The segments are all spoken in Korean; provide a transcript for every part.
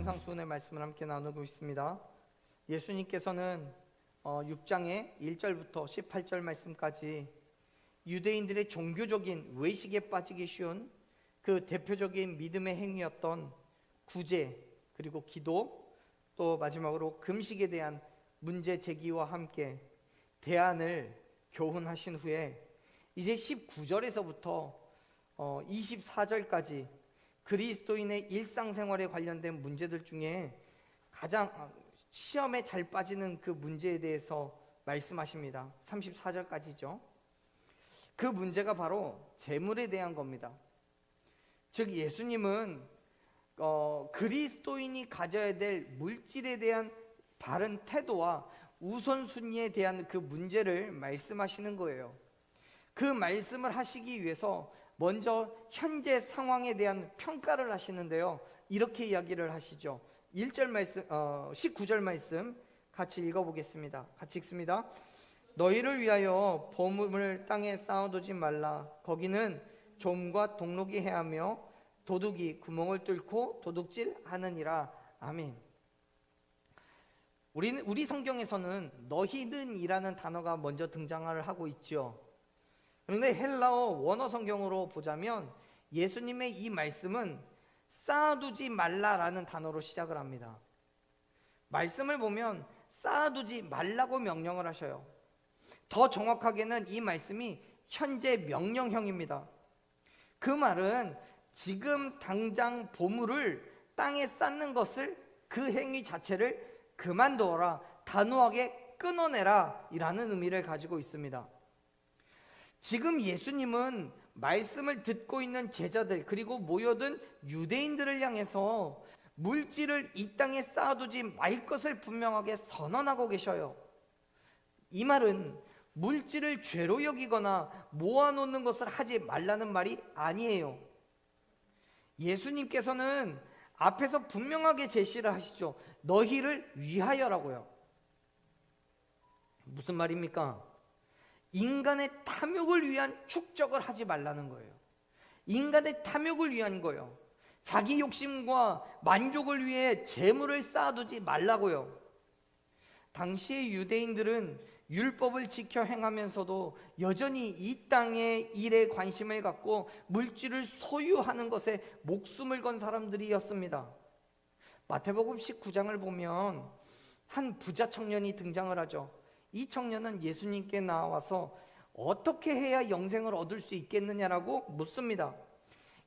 산상수훈의 말씀을 함께 나누고 있습니다. 예수님께서는 6장의 1절부터 18절 말씀까지 유대인들의 종교적인 외식에 빠지기 쉬운 그 대표적인 믿음의 행위였던 구제, 그리고 기도, 또 마지막으로 금식에 대한 문제 제기와 함께 대안을 교훈하신 후에 이제 19절에서부터 24절까지 그리스도인의 일상생활에 관련된 문제들 중에 가장 시험에 잘 빠지는 그 문제에 대해서 말씀하십니다. 34절까지죠. 그 문제가 바로 재물에 대한 겁니다. 즉 예수님은 그리스도인이 가져야 될 물질에 대한 바른 태도와 우선순위에 대한 그 문제를 말씀하시는 거예요. 그 말씀을 하시기 위해서 먼저 현재 상황에 대한 평가를 하시는데요, 이렇게 이야기를 하시죠. 1절 말씀, 19절 말씀 같이 읽어보겠습니다. 같이 읽습니다. 너희를 위하여 보물을 땅에 쌓아두지 말라. 거기는 좀과 동록이 해하며 도둑이 구멍을 뚫고 도둑질하느니라. 아멘. 우리 성경에서는 너희는이라는 단어가 먼저 등장을 하고 있죠. 그런데 헬라어 원어 성경으로 보자면 예수님의 이 말씀은 쌓아두지 말라라는 단어로 시작을 합니다. 말씀을 보면 쌓아두지 말라고 명령을 하셔요. 더 정확하게는 이 말씀이 현재 명령형입니다. 그 말은 지금 당장 보물을 땅에 쌓는 것을, 그 행위 자체를 그만두어라, 단호하게 끊어내라 이라는 의미를 가지고 있습니다. 지금 예수님은 말씀을 듣고 있는 제자들, 그리고 모여든 유대인들을 향해서 물질을 이 땅에 쌓아두지 말 것을 분명하게 선언하고 계셔요. 이 말은 물질을 죄로 여기거나 모아놓는 것을 하지 말라는 말이 아니에요. 예수님께서는 앞에서 분명하게 제시를 하시죠. 너희를 위하여라고요. 무슨 말입니까? 인간의 탐욕을 위한 축적을 하지 말라는 거예요. 인간의 탐욕을 위한 거예요. 자기 욕심과 만족을 위해 재물을 쌓아두지 말라고요. 당시의 유대인들은 율법을 지켜 행하면서도 여전히 이 땅의 일에 관심을 갖고 물질을 소유하는 것에 목숨을 건 사람들이었습니다. 마태복음 19장을 보면 한 부자 청년이 등장을 하죠. 이 청년은 예수님께 나와서 어떻게 해야 영생을 얻을 수 있겠느냐라고 묻습니다.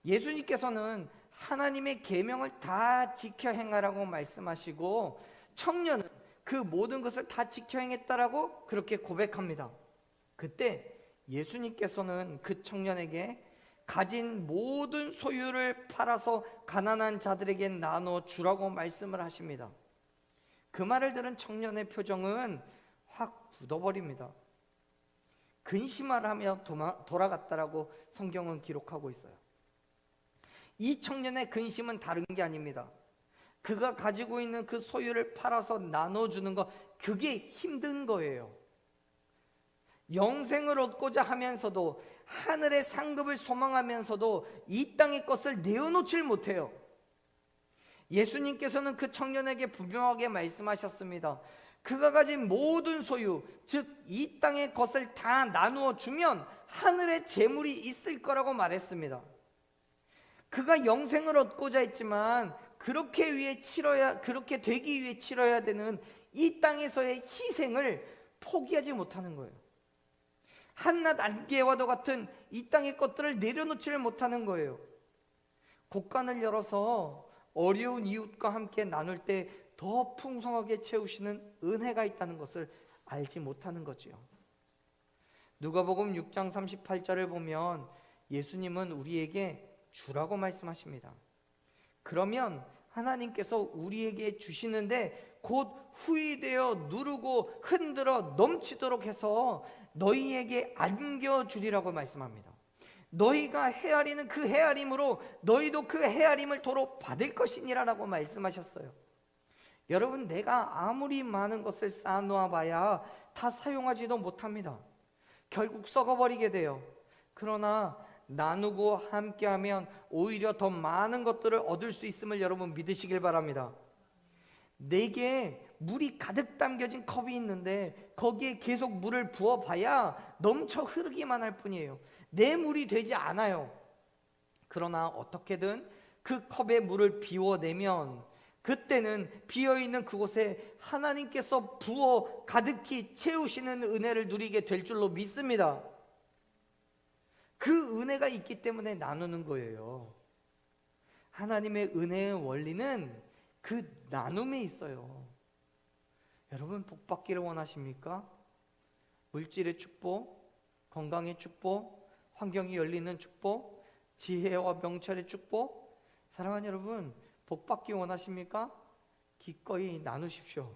예수님께서는 하나님의 계명을 다 지켜 행하라고 말씀하시고 청년은 그 모든 것을 다 지켜 행했다라고 그렇게 고백합니다. 그때 예수님께서는 그 청년에게 가진 모든 소유를 팔아서 가난한 자들에게 나눠 주라고 말씀을 하십니다. 그 말을 들은 청년의 표정은 확 굳어버립니다. 근심하며 돌아갔다라고 성경은 기록하고 있어요. 이 청년의 근심은 다른 게 아닙니다. 그가 가지고 있는 그 소유를 팔아서 나눠주는 것, 그게 힘든 거예요. 영생을 얻고자 하면서도, 하늘의 상급을 소망하면서도 이 땅의 것을 내어놓질 못해요. 예수님께서는 그 청년에게 분명하게 말씀하셨습니다. 그가 가진 모든 소유, 즉 이 땅의 것을 다 나누어 주면 하늘의 재물이 있을 거라고 말했습니다. 그가 영생을 얻고자 했지만 그렇게 되기 위해 치러야 되는 이 땅에서의 희생을 포기하지 못하는 거예요. 한낱 안개와도 같은 이 땅의 것들을 내려놓지를 못하는 거예요. 곳간을 열어서 어려운 이웃과 함께 나눌 때 더 풍성하게 채우시는 은혜가 있다는 것을 알지 못하는 거지요. 누가복음 6장 38절을 보면 예수님은 우리에게 주라고 말씀하십니다. 그러면 하나님께서 우리에게 주시는데 곧 후히되어 누르고 흔들어 넘치도록 해서 너희에게 안겨주리라고 말씀합니다. 너희가 헤아리는 그 헤아림으로 너희도 그 헤아림을 도로 받을 것이니라라고 말씀하셨어요. 여러분, 내가 아무리 많은 것을 쌓아놓아 봐야 다 사용하지도 못합니다. 결국 썩어버리게 돼요. 그러나 나누고 함께하면 오히려 더 많은 것들을 얻을 수 있음을 여러분 믿으시길 바랍니다. 내게 물이 가득 담겨진 컵이 있는데 거기에 계속 물을 부어봐야 넘쳐 흐르기만 할 뿐이에요. 내 물이 되지 않아요. 그러나 어떻게든 그 컵에 물을 비워내면 그때는 비어있는 그곳에 하나님께서 부어 가득히 채우시는 은혜를 누리게 될 줄로 믿습니다. 그 은혜가 있기 때문에 나누는 거예요. 하나님의 은혜의 원리는 그 나눔에 있어요. 여러분, 복 받기를 원하십니까? 물질의 축복, 건강의 축복, 환경이 열리는 축복, 지혜와 명철의 축복. 사랑하는 여러분, 복 받기 원하십니까? 기꺼이 나누십시오.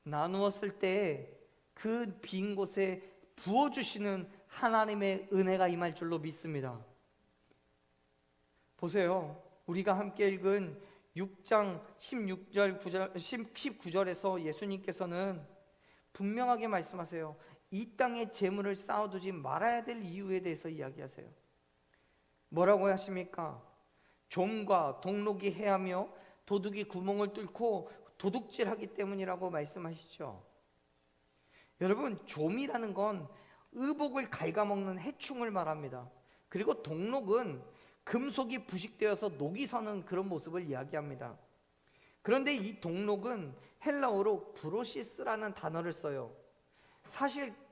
나누었을 때 그 빈 곳에 부어주시는 하나님의 은혜가 임할 줄로 믿습니다. 보세요. 우리가 함께 읽은 6장 19절에서 예수님께서는 분명하게 말씀하세요. 이 땅에 재물을 쌓아두지 말아야 될 이유에 대해서 이야기하세요. 뭐라고 하십니까? 좀과 동록이 해하며 도둑이 구멍을 뚫고 도둑질하기 때문이라고 말씀하시죠. 여러분, 좀이라는 건 의복을 갉아먹는 해충을 말합니다. 그리고 동록은 금속이 부식되어서 녹이 서는 그런 모습을 이야기합니다. 그런데 이 동록은 헬라어로 브로시스라는 단어를 써요.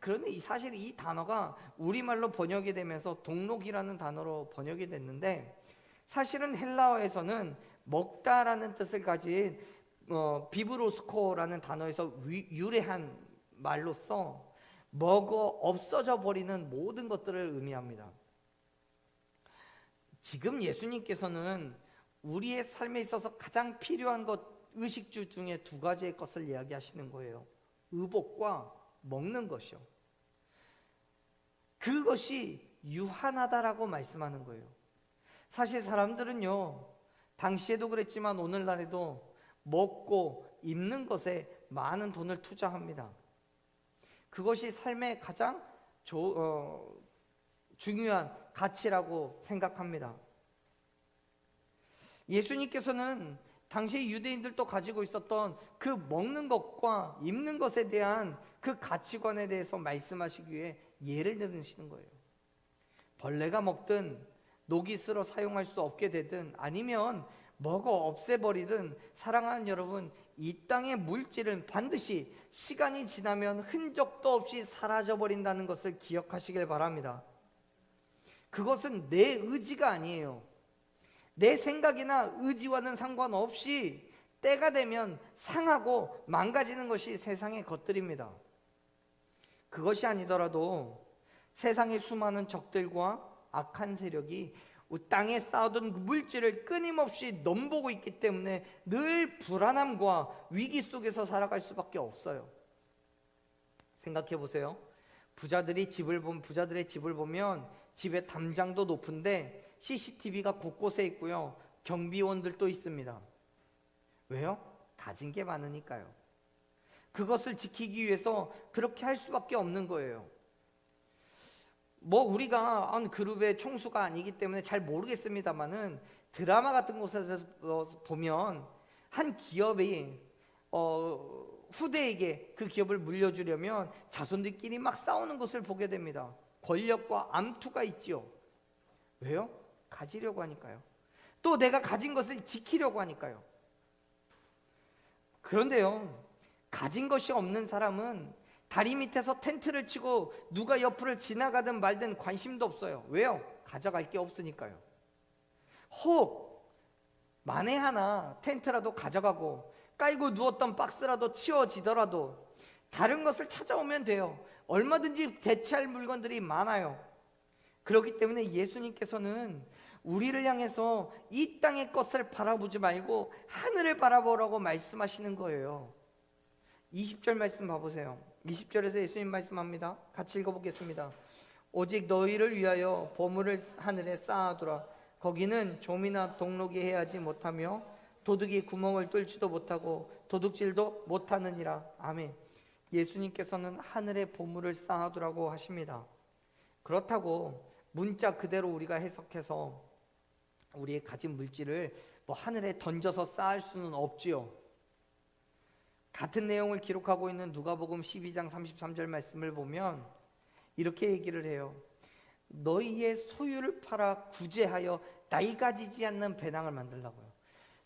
그런데 사실 이 단어가 우리말로 번역이 되면서 동록이라는 단어로 번역이 됐는데, 사실은 헬라어에서는 먹다라는 뜻을 가진 비브로스코라는 단어에서 유래한 말로서 먹어 없어져 버리는 모든 것들을 의미합니다. 지금 예수님께서는 우리의 삶에 있어서 가장 필요한 의식주 중에 두 가지의 것을 이야기하시는 거예요. 의복과 먹는 것이요. 그것이 유한하다라고 말씀하는 거예요. 사실 사람들은요, 당시에도 그랬지만 오늘날에도 먹고 입는 것에 많은 돈을 투자합니다. 그것이 삶의 가장 중요한 가치라고 생각합니다. 예수님께서는 당시 유대인들도 가지고 있었던 그 먹는 것과 입는 것에 대한 그 가치관에 대해서 말씀하시기 위해 예를 드시는 거예요. 벌레가 먹든 녹이 슬어 사용할 수 없게 되든 아니면 먹어 없애버리든, 사랑하는 여러분, 이 땅의 물질은 반드시 시간이 지나면 흔적도 없이 사라져버린다는 것을 기억하시길 바랍니다. 그것은 내 의지가 아니에요. 내 생각이나 의지와는 상관없이 때가 되면 상하고 망가지는 것이 세상의 것들입니다. 그것이 아니더라도 세상의 수많은 적들과 악한 세력이 땅에 쌓아둔 물질을 끊임없이 넘보고 있기 때문에 늘 불안함과 위기 속에서 살아갈 수밖에 없어요. 생각해 보세요. 부자들의 집을 보면 집의 담장도 높은데 CCTV가 곳곳에 있고요, 경비원들도 있습니다. 왜요? 가진 게 많으니까요. 그것을 지키기 위해서 그렇게 할 수밖에 없는 거예요. 우리가 그룹의 총수가 아니기 때문에 잘 모르겠습니다만은, 드라마 같은 곳에서 보면 한 기업이 후대에게 그 기업을 물려주려면 자손들끼리 막 싸우는 것을 보게 됩니다. 권력과 암투가 있지요. 왜요? 가지려고 하니까요. 또 내가 가진 것을 지키려고 하니까요. 그런데요, 가진 것이 없는 사람은 다리 밑에서 텐트를 치고 누가 옆을 지나가든 말든 관심도 없어요. 왜요? 가져갈 게 없으니까요. 혹 만에 하나 텐트라도 가져가고 깔고 누웠던 박스라도 치워지더라도 다른 것을 찾아오면 돼요. 얼마든지 대체할 물건들이 많아요. 그렇기 때문에 예수님께서는 우리를 향해서 이 땅의 것을 바라보지 말고 하늘을 바라보라고 말씀하시는 거예요. 20절 말씀 봐보세요. 20절에서 예수님 말씀합니다. 같이 읽어보겠습니다. 오직 너희를 위하여 보물을 하늘에 쌓아두라. 거기는 좀이나 동록이 해하지 못하며 도둑이 구멍을 뚫지도 못하고 도둑질도 못하느니라. 아멘. 예수님께서는 하늘에 보물을 쌓아두라고 하십니다. 그렇다고 문자 그대로 우리가 해석해서 우리의 가진 물질을 하늘에 던져서 쌓을 수는 없지요. 같은 내용을 기록하고 있는 누가복음 12장 33절 말씀을 보면 이렇게 얘기를 해요. 너희의 소유를 팔아 구제하여 낡아지지 않는 배낭을 만들라고요.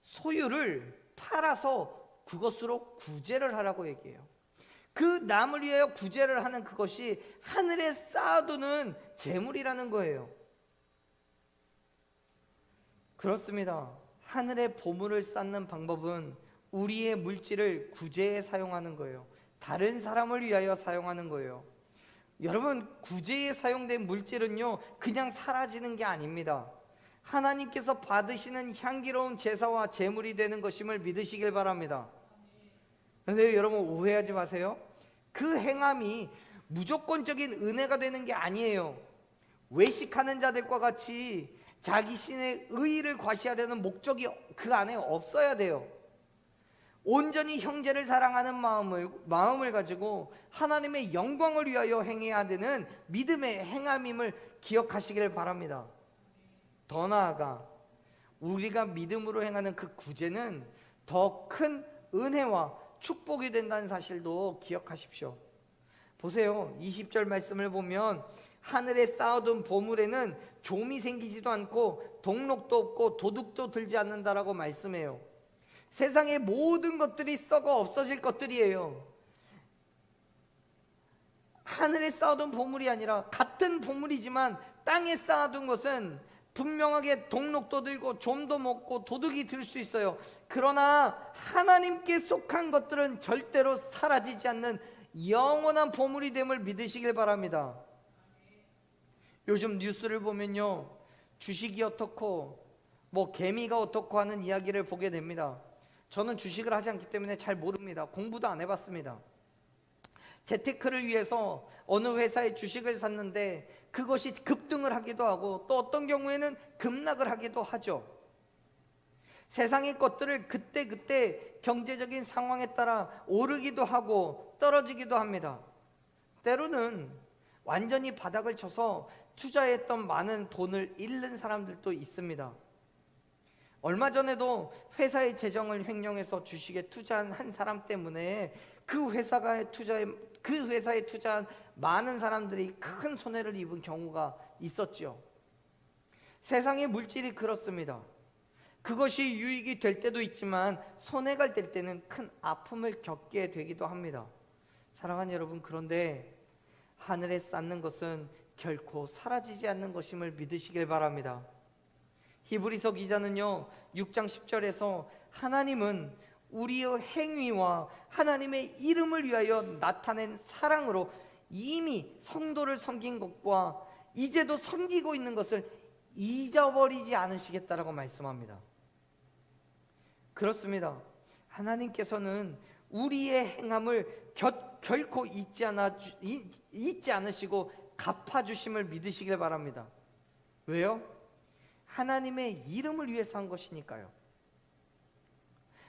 소유를 팔아서 그것으로 구제를 하라고 얘기해요. 그 남을 위하여 구제를 하는 그것이 하늘에 쌓아두는 재물이라는 거예요. 그렇습니다. 하늘의 보물을 쌓는 방법은 우리의 물질을 구제에 사용하는 거예요. 다른 사람을 위하여 사용하는 거예요. 여러분, 구제에 사용된 물질은요, 그냥 사라지는 게 아닙니다. 하나님께서 받으시는 향기로운 제사와 제물이 되는 것임을 믿으시길 바랍니다. 그런데 여러분, 오해하지 마세요. 그 행함이 무조건적인 은혜가 되는 게 아니에요. 외식하는 자들과 같이 자기 신의 의의를 과시하려는 목적이 그 안에 없어야 돼요. 온전히 형제를 사랑하는 마음을 가지고 하나님의 영광을 위하여 행해야 되는 믿음의 행함임을 기억하시길 바랍니다. 더 나아가 우리가 믿음으로 행하는 그 구제는 더 큰 은혜와 축복이 된다는 사실도 기억하십시오. 보세요. 20절 말씀을 보면 하늘에 쌓아둔 보물에는 좀이 생기지도 않고 동록도 없고 도둑도 들지 않는다라고 말씀해요. 세상의 모든 것들이 썩어 없어질 것들이에요. 하늘에 쌓아둔 보물이 아니라 같은 보물이지만 땅에 쌓아둔 것은 분명하게 동록도 들고 좀도 먹고 도둑이 들 수 있어요. 그러나 하나님께 속한 것들은 절대로 사라지지 않는 영원한 보물이 됨을 믿으시길 바랍니다. 요즘 뉴스를 보면요, 주식이 어떻고 개미가 어떻고 하는 이야기를 보게 됩니다. 저는 주식을 하지 않기 때문에 잘 모릅니다. 공부도 안 해봤습니다. 재테크를 위해서 어느 회사의 주식을 샀는데 그것이 급등을 하기도 하고 또 어떤 경우에는 급락을 하기도 하죠. 세상의 것들을 그때그때 경제적인 상황에 따라 오르기도 하고 떨어지기도 합니다. 때로는 완전히 바닥을 쳐서 투자했던 많은 돈을 잃는 사람들도 있습니다. 얼마 전에도 회사의 재정을 횡령해서 주식에 투자한 한 사람 때문에 그 회사에 투자한 많은 사람들이 큰 손해를 입은 경우가 있었죠. 세상의 물질이 그렇습니다. 그것이 유익이 될 때도 있지만 손해가 될 때는 큰 아픔을 겪게 되기도 합니다. 사랑하는 여러분, 그런데 하늘에 쌓는 것은 결코 사라지지 않는 것임을 믿으시길 바랍니다. 히브리서 기자는요 6장 10절에서 하나님은 우리의 행위와 하나님의 이름을 위하여 나타낸 사랑으로 이미 성도를 섬긴 것과 이제도 섬기고 있는 것을 잊어버리지 않으시겠다라고 말씀합니다. 그렇습니다. 하나님께서는 우리의 행함을 결코 잊지 않으시고 갚아주심을 믿으시길 바랍니다. 왜요? 하나님의 이름을 위해서 한 것이니까요.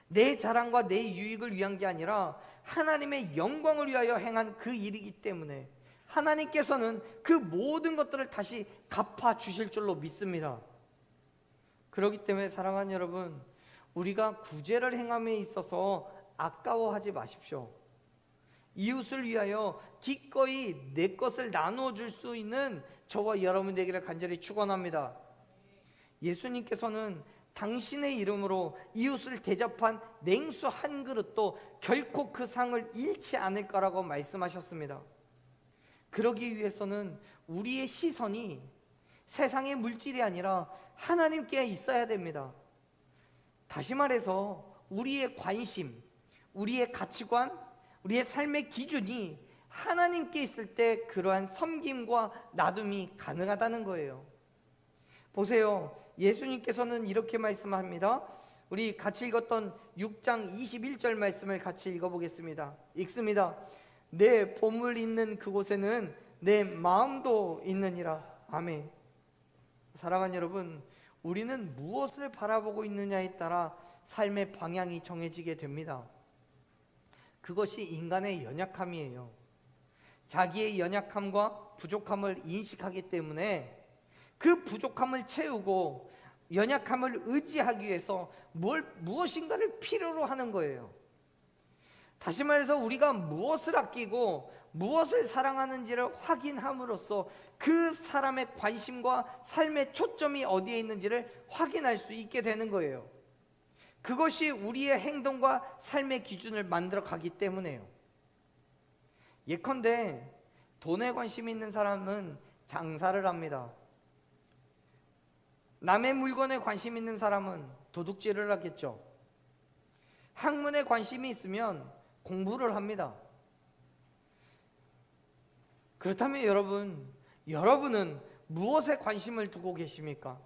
내 자랑과 내 유익을 위한 게 아니라 하나님의 영광을 위하여 행한 그 일이기 때문에 하나님께서는 그 모든 것들을 다시 갚아주실 줄로 믿습니다. 그렇기 때문에 사랑하는 여러분, 우리가 구제를 행함에 있어서 아까워하지 마십시오. 이웃을 위하여 기꺼이 내 것을 나누어 줄 수 있는 저와 여러분 되기를 간절히 축원합니다. 예수님께서는 당신의 이름으로 이웃을 대접한 냉수 한 그릇도 결코 그 상을 잃지 않을 거라고 말씀하셨습니다. 그러기 위해서는 우리의 시선이 세상의 물질이 아니라 하나님께 있어야 됩니다. 다시 말해서 우리의 관심, 우리의 가치관, 우리의 삶의 기준이 하나님께 있을 때 그러한 섬김과 나눔이 가능하다는 거예요. 보세요. 예수님께서는 이렇게 말씀합니다. 우리 같이 읽었던 6장 21절 말씀을 같이 읽어보겠습니다. 읽습니다. 내 보물 있는 그곳에는 내 마음도 있느니라. 아멘. 사랑하는 여러분, 우리는 무엇을 바라보고 있느냐에 따라 삶의 방향이 정해지게 됩니다. 그것이 인간의 연약함이에요. 자기의 연약함과 부족함을 인식하기 때문에 그 부족함을 채우고 연약함을 의지하기 위해서 무엇인가를 필요로 하는 거예요. 다시 말해서 우리가 무엇을 아끼고 무엇을 사랑하는지를 확인함으로써 그 사람의 관심과 삶의 초점이 어디에 있는지를 확인할 수 있게 되는 거예요. 그것이 우리의 행동과 삶의 기준을 만들어 가기 때문에요. 예컨대 돈에 관심 있는 사람은 장사를 합니다. 남의 물건에 관심 있는 사람은 도둑질을 하겠죠. 학문에 관심이 있으면 공부를 합니다. 그렇다면 여러분은 무엇에 관심을 두고 계십니까?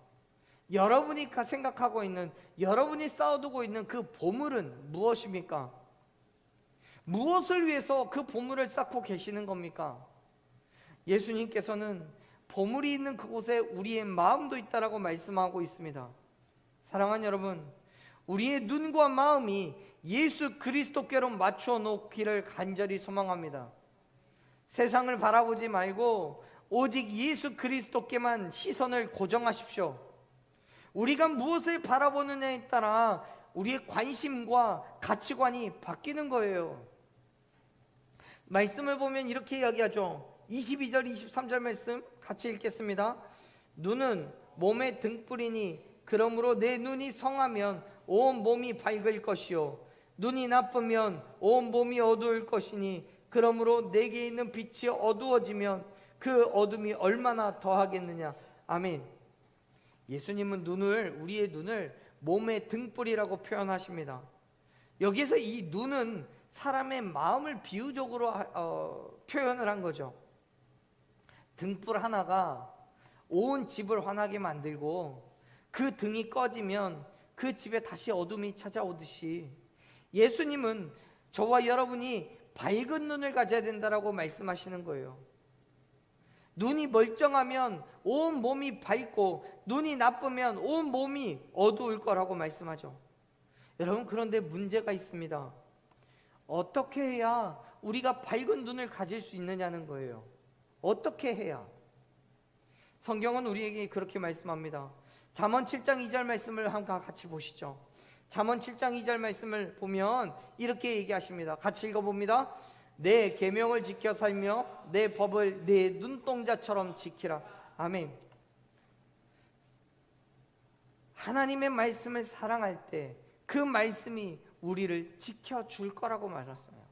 여러분이 생각하고 있는, 여러분이 쌓아두고 있는 그 보물은 무엇입니까? 무엇을 위해서 그 보물을 쌓고 계시는 겁니까? 예수님께서는 보물이 있는 그곳에 우리의 마음도 있다라고 말씀하고 있습니다. 사랑하는 여러분, 우리의 눈과 마음이 예수 그리스도께로 맞춰 놓기를 간절히 소망합니다. 세상을 바라보지 말고 오직 예수 그리스도께만 시선을 고정하십시오. 우리가 무엇을 바라보느냐에 따라 우리의 관심과 가치관이 바뀌는 거예요. 말씀을 보면 이렇게 이야기하죠. 22절 23절 말씀 같이 읽겠습니다. 눈은 몸의 등불이니 그러므로 내 눈이 성하면 온 몸이 밝을 것이요 눈이 나쁘면 온 몸이 어두울 것이니 그러므로 내게 있는 빛이 어두워지면 그 어둠이 얼마나 더하겠느냐. 아멘. 예수님은 우리의 눈을 몸의 등불이라고 표현하십니다. 여기서 이 눈은 사람의 마음을 비유적으로 표현을 한 거죠. 등불 하나가 온 집을 환하게 만들고 그 등이 꺼지면 그 집에 다시 어둠이 찾아오듯이 예수님은 저와 여러분이 밝은 눈을 가져야 된다라고 말씀하시는 거예요. 눈이 멀쩡하면 온 몸이 밝고 눈이 나쁘면 온 몸이 어두울 거라고 말씀하죠. 여러분, 그런데 문제가 있습니다. 어떻게 해야 우리가 밝은 눈을 가질 수 있느냐는 거예요. 어떻게 해야? 성경은 우리에게 그렇게 말씀합니다. 잠언 7장 2절 말씀을 한번 같이 보시죠. 잠언 7장 2절 말씀을 보면 이렇게 얘기하십니다. 같이 읽어봅니다. 내 계명을 지켜 살며 내 법을 내 눈동자처럼 지키라. 아멘. 하나님의 말씀을 사랑할 때 그 말씀이 우리를 지켜줄 거라고 말했어요.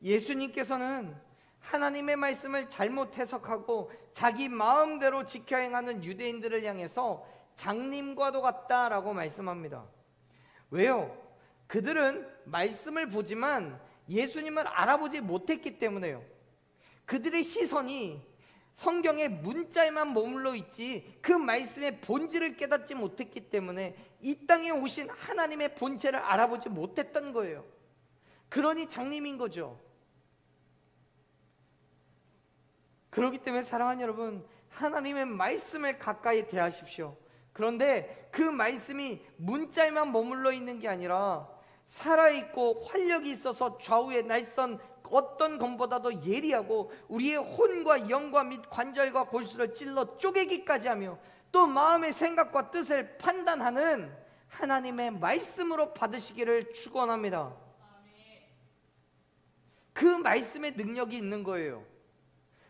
예수님께서는 하나님의 말씀을 잘못 해석하고 자기 마음대로 지켜 행하는 유대인들을 향해서 장님과도 같다라고 말씀합니다. 왜요? 그들은 말씀을 보지만 예수님을 알아보지 못했기 때문에요. 그들의 시선이 성경의 문자에만 머물러 있지 그 말씀의 본질을 깨닫지 못했기 때문에 이 땅에 오신 하나님의 본체를 알아보지 못했던 거예요. 그러니 장님인 거죠. 그렇기 때문에 사랑하는 여러분, 하나님의 말씀을 가까이 대하십시오. 그런데 그 말씀이 문자에만 머물러 있는 게 아니라 살아있고 활력이 있어서 좌우의 날선 어떤 검보다도 예리하고 우리의 혼과 영과 및 관절과 골수를 찔러 쪼개기까지 하며 또 마음의 생각과 뜻을 판단하는 하나님의 말씀으로 받으시기를 축원합니다. 그 말씀의 능력이 있는 거예요.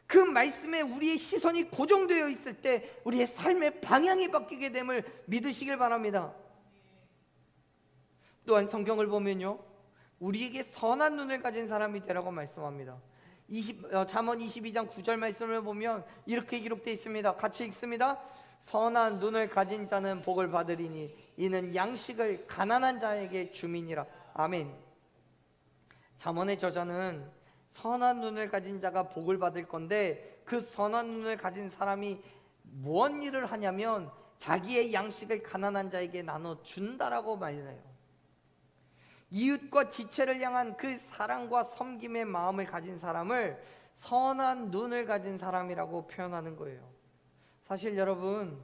그 말씀에 우리의 시선이 고정되어 있을 때 우리의 삶의 방향이 바뀌게 됨을 믿으시길 바랍니다. 또한 성경을 보면요, 우리에게 선한 눈을 가진 사람이 되라고 말씀합니다. 잠언 22장 9절 말씀을 보면 이렇게 기록되어 있습니다. 같이 읽습니다. 선한 눈을 가진 자는 복을 받으리니 이는 양식을 가난한 자에게 주민이라. 아멘. 잠언의 저자는 선한 눈을 가진 자가 복을 받을 건데 그 선한 눈을 가진 사람이 무엇 일을 하냐면 자기의 양식을 가난한 자에게 나눠준다라고 말해요. 이웃과 지체를 향한 그 사랑과 섬김의 마음을 가진 사람을 선한 눈을 가진 사람이라고 표현하는 거예요. 사실 여러분,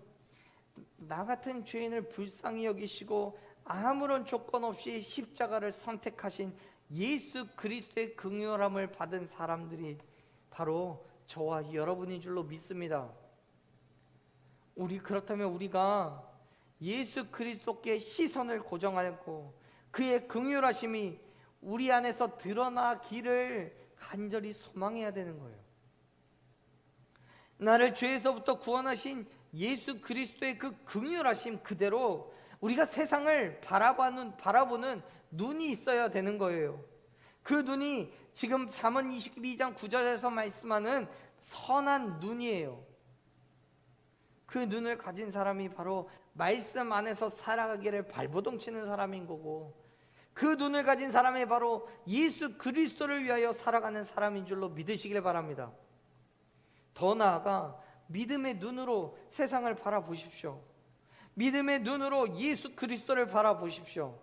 나 같은 죄인을 불쌍히 여기시고 아무런 조건 없이 십자가를 선택하신 예수 그리스도의 긍휼함을 받은 사람들이 바로 저와 여러분인 줄로 믿습니다. 그렇다면 우리가 예수 그리스도께 시선을 고정하고 그의 긍휼하심이 우리 안에서 드러나기를 간절히 소망해야 되는 거예요. 나를 죄에서부터 구원하신 예수 그리스도의 그 긍휼하심 그대로 우리가 세상을 바라보는 눈이 있어야 되는 거예요. 그 눈이 지금 잠언 22장 9절에서 말씀하는 선한 눈이에요. 그 눈을 가진 사람이 바로 말씀 안에서 살아가기를 발버둥 치는 사람인 거고, 그 눈을 가진 사람이 바로 예수 그리스도를 위하여 살아가는 사람인 줄로 믿으시길 바랍니다. 더 나아가 믿음의 눈으로 세상을 바라보십시오. 믿음의 눈으로 예수 그리스도를 바라보십시오.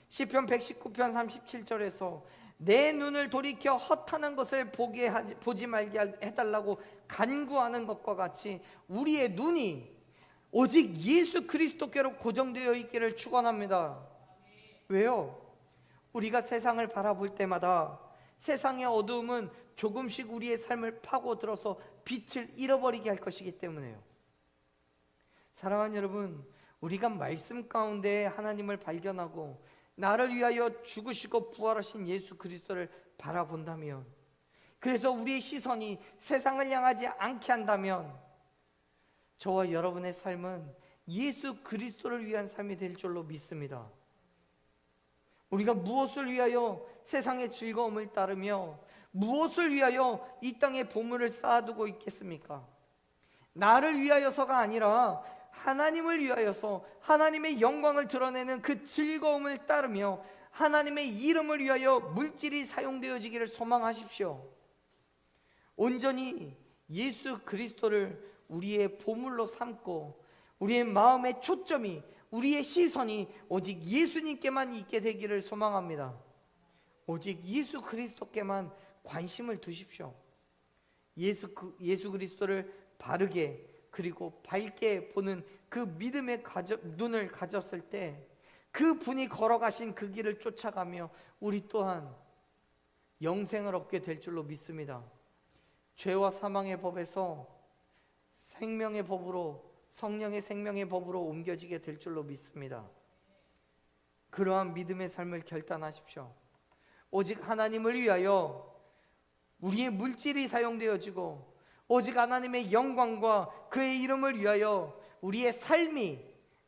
시편 119편 37절에서 내 눈을 돌이켜 허탄한 것을 보지 말게 해달라고 간구하는 것과 같이 우리의 눈이 오직 예수 그리스도께로 고정되어 있기를 축원합니다. 왜요? 우리가 세상을 바라볼 때마다 세상의 어두움은 조금씩 우리의 삶을 파고들어서 빛을 잃어버리게 할 것이기 때문에요. 사랑하는 여러분, 우리가 말씀 가운데 하나님을 발견하고 나를 위하여 죽으시고 부활하신 예수 그리스도를 바라본다면, 그래서 우리의 시선이 세상을 향하지 않게 한다면, 저와 여러분의 삶은 예수 그리스도를 위한 삶이 될 줄로 믿습니다. 우리가 무엇을 위하여 세상의 즐거움을 따르며 무엇을 위하여 이 땅에 보물을 쌓아두고 있겠습니까? 나를 위하여서가 아니라 하나님을 위하여서 하나님의 영광을 드러내는 그 즐거움을 따르며 하나님의 이름을 위하여 물질이 사용되어지기를 소망하십시오. 온전히 예수 그리스도를 우리의 보물로 삼고 우리의 마음의 초점이, 우리의 시선이 오직 예수님께만 있게 되기를 소망합니다. 오직 예수 그리스도께만 관심을 두십시오. 예수 그리스도를 바르게 그리고 밝게 보는 그 믿음의 눈을 가졌을 때 그 분이 걸어가신 그 길을 쫓아가며 우리 또한 영생을 얻게 될 줄로 믿습니다. 죄와 사망의 법에서 생명의 법으로, 성령의 생명의 법으로 옮겨지게 될 줄로 믿습니다. 그러한 믿음의 삶을 결단하십시오. 오직 하나님을 위하여 우리의 물질이 사용되어지고 오직 하나님의 영광과 그의 이름을 위하여 우리의 삶이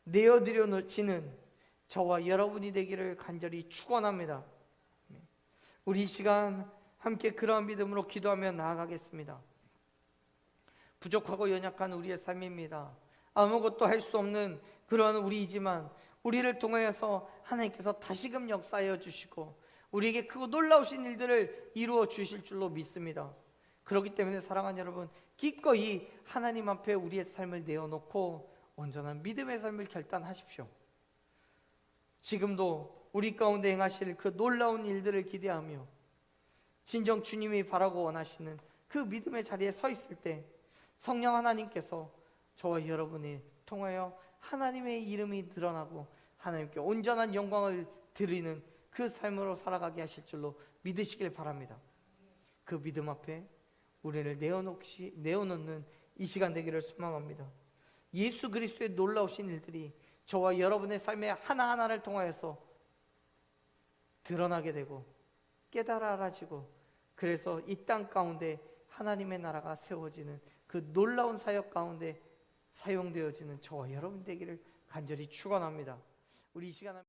내어드려지는 저와 여러분이 되기를 간절히 축원합니다. 우리 이 시간 함께 그러한 믿음으로 기도하며 나아가겠습니다. 부족하고 연약한 우리의 삶입니다. 아무것도 할 수 없는 그러한 우리이지만 우리를 통하여서 하나님께서 다시금 역사하여 주시고 우리에게 크고 놀라우신 일들을 이루어 주실 줄로 믿습니다. 그렇기 때문에 사랑하는 여러분, 기꺼이 하나님 앞에 우리의 삶을 내어놓고 온전한 믿음의 삶을 결단하십시오. 지금도 우리 가운데 행하실 그 놀라운 일들을 기대하며 진정 주님이 바라고 원하시는 그 믿음의 자리에 서 있을 때 성령 하나님께서 저와 여러분이 통하여 하나님의 이름이 드러나고 하나님께 온전한 영광을 드리는 그 삶으로 살아가게 하실 줄로 믿으시길 바랍니다. 그 믿음 앞에 우리를 내어놓는 이 시간 되기를 소망합니다. 예수 그리스도의 놀라우신 일들이 저와 여러분의 삶의 하나하나를 통하여서 드러나게 되고 깨달아 알아지고, 그래서 이 땅 가운데 하나님의 나라가 세워지는 그 놀라운 사역 가운데 사용되어지는 저와 여러분 되기를 간절히 축원합니다. 우리 이 시간